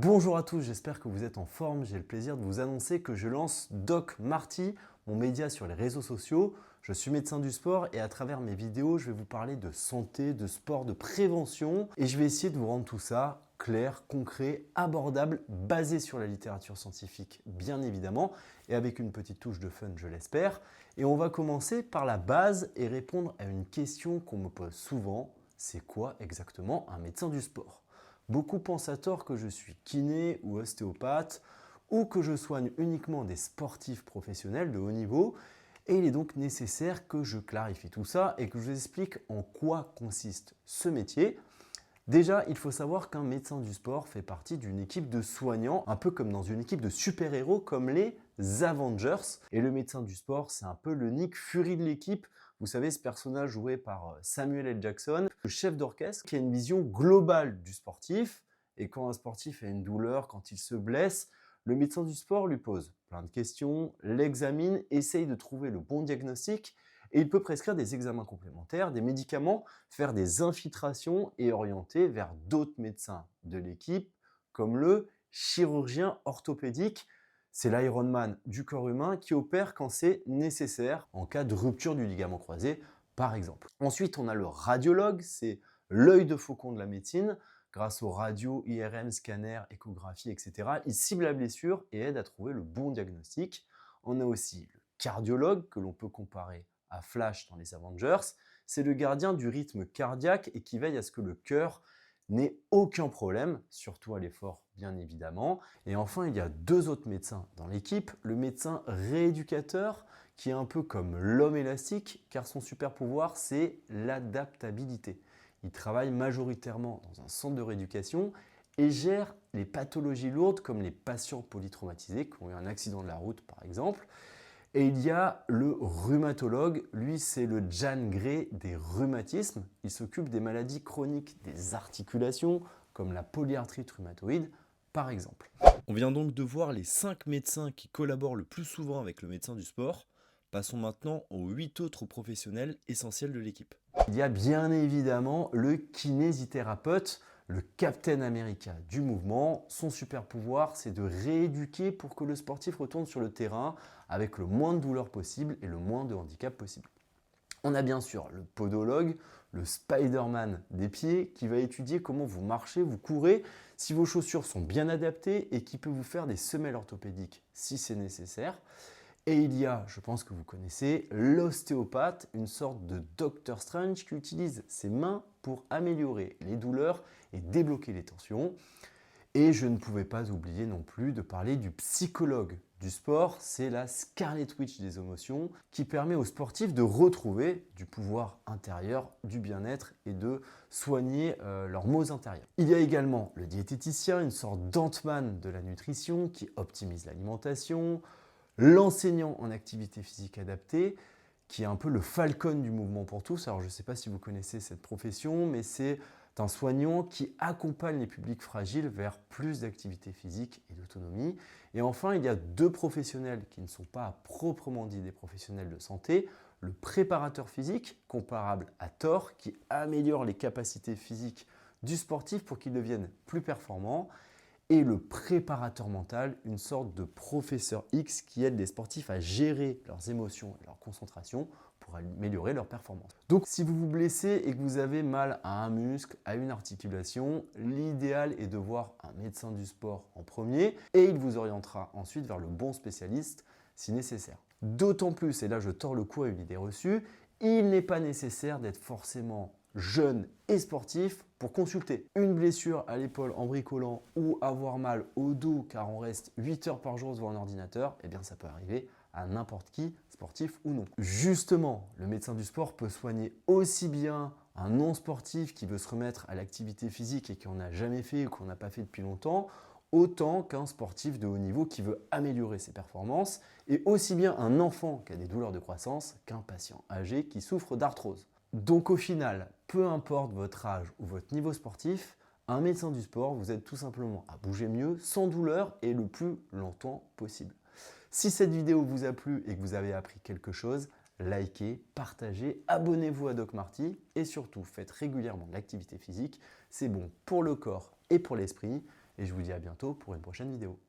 Bonjour à tous, j'espère que vous êtes en forme. J'ai le plaisir de vous annoncer que je lance Doc Marty, mon média sur les réseaux sociaux. Je suis médecin du sport et à travers mes vidéos, je vais vous parler de santé, de sport, de prévention et je vais essayer de vous rendre tout ça clair, concret, abordable, basé sur la littérature scientifique bien évidemment et avec une petite touche de fun je l'espère. Et on va commencer par la base et répondre à une question qu'on me pose souvent, c'est quoi exactement un médecin du sport ? Beaucoup pensent à tort que je suis kiné ou ostéopathe ou que je soigne uniquement des sportifs professionnels de haut niveau et il est donc nécessaire que je clarifie tout ça et que je vous explique en quoi consiste ce métier. Déjà, il faut savoir qu'un médecin du sport fait partie d'une équipe de soignants, un peu comme dans une équipe de super-héros comme les Avengers. Et le médecin du sport, c'est un peu le Nick Fury de l'équipe. Vous savez, ce personnage joué par Samuel L. Jackson, le chef d'orchestre qui a une vision globale du sportif. Et quand un sportif a une douleur, quand il se blesse, le médecin du sport lui pose plein de questions, l'examine, essaye de trouver le bon diagnostic et il peut prescrire des examens complémentaires, des médicaments, faire des infiltrations et orienter vers d'autres médecins de l'équipe, comme le chirurgien orthopédique. C'est l'Ironman du corps humain qui opère quand c'est nécessaire, en cas de rupture du ligament croisé, par exemple. Ensuite, on a le radiologue, c'est l'œil de faucon de la médecine. Grâce aux radios, IRM, scanners, échographies, etc., il cible la blessure et aide à trouver le bon diagnostic. On a aussi le cardiologue, que l'on peut comparer à Flash dans les Avengers, c'est le gardien du rythme cardiaque et qui veille à ce que le cœur n'ait aucun problème, surtout à l'effort bien évidemment. Et enfin, il y a deux autres médecins dans l'équipe, le médecin rééducateur qui est un peu comme l'homme élastique car son super pouvoir c'est l'adaptabilité. Il travaille majoritairement dans un centre de rééducation et gère les pathologies lourdes comme les patients polytraumatisés qui ont eu un accident de la route par exemple. Et il y a le rhumatologue, lui c'est le Jean Grey des rhumatismes. Il s'occupe des maladies chroniques des articulations comme la polyarthrite rhumatoïde par exemple. On vient donc de voir les 5 médecins qui collaborent le plus souvent avec le médecin du sport. Passons maintenant aux 8 autres professionnels essentiels de l'équipe. Il y a bien évidemment le kinésithérapeute, le Captain America du mouvement. Son super pouvoir, c'est de rééduquer pour que le sportif retourne sur le terrain avec le moins de douleur possible et le moins de handicap possible. On a bien sûr le podologue, le Spider-Man des pieds qui va étudier comment vous marchez, vous courez, si vos chaussures sont bien adaptées et qui peut vous faire des semelles orthopédiques si c'est nécessaire. Et il y a, je pense que vous connaissez, l'ostéopathe, une sorte de Doctor Strange qui utilise ses mains pour améliorer les douleurs et débloquer les tensions. Et je ne pouvais pas oublier non plus de parler du psychologue du sport, c'est la Scarlet Witch des émotions qui permet aux sportifs de retrouver du pouvoir intérieur, du bien-être et de soigner leurs maux intérieurs. Il y a également le diététicien, une sorte d'Ant-Man de la nutrition qui optimise l'alimentation, l'enseignant en activité physique adaptée, qui est un peu le Falcon du mouvement pour tous. Alors je ne sais pas si vous connaissez cette profession, mais c'est un soignant qui accompagne les publics fragiles vers plus d'activité physique et d'autonomie. Et enfin, il y a deux professionnels qui ne sont pas à proprement dit des professionnels de santé. Le préparateur physique, comparable à Thor, qui améliore les capacités physiques du sportif pour qu'il devienne plus performant. Et le préparateur mental, une sorte de professeur X qui aide les sportifs à gérer leurs émotions et leur concentration pour améliorer leur performance. Donc si vous vous blessez et que vous avez mal à un muscle, à une articulation, l'idéal est de voir un médecin du sport en premier et il vous orientera ensuite vers le bon spécialiste si nécessaire. D'autant plus, et là je tords le cou à une idée reçue, il n'est pas nécessaire d'être forcément jeune et sportif pour consulter. Une blessure à l'épaule en bricolant ou avoir mal au dos car on reste 8 heures par jour devant un ordinateur, eh bien ça peut arriver à n'importe qui, sportif ou non. Justement, le médecin du sport peut soigner aussi bien un non-sportif qui veut se remettre à l'activité physique et qui n'en a jamais fait ou qu'on n'a pas fait depuis longtemps, autant qu'un sportif de haut niveau qui veut améliorer ses performances, et aussi bien un enfant qui a des douleurs de croissance qu'un patient âgé qui souffre d'arthrose. Donc au final, peu importe votre âge ou votre niveau sportif, un médecin du sport vous aide tout simplement à bouger mieux, sans douleur et le plus longtemps possible. Si cette vidéo vous a plu et que vous avez appris quelque chose, likez, partagez, abonnez-vous à Doc Marty et surtout faites régulièrement de l'activité physique. C'est bon pour le corps et pour l'esprit. et je vous dis à bientôt pour une prochaine vidéo.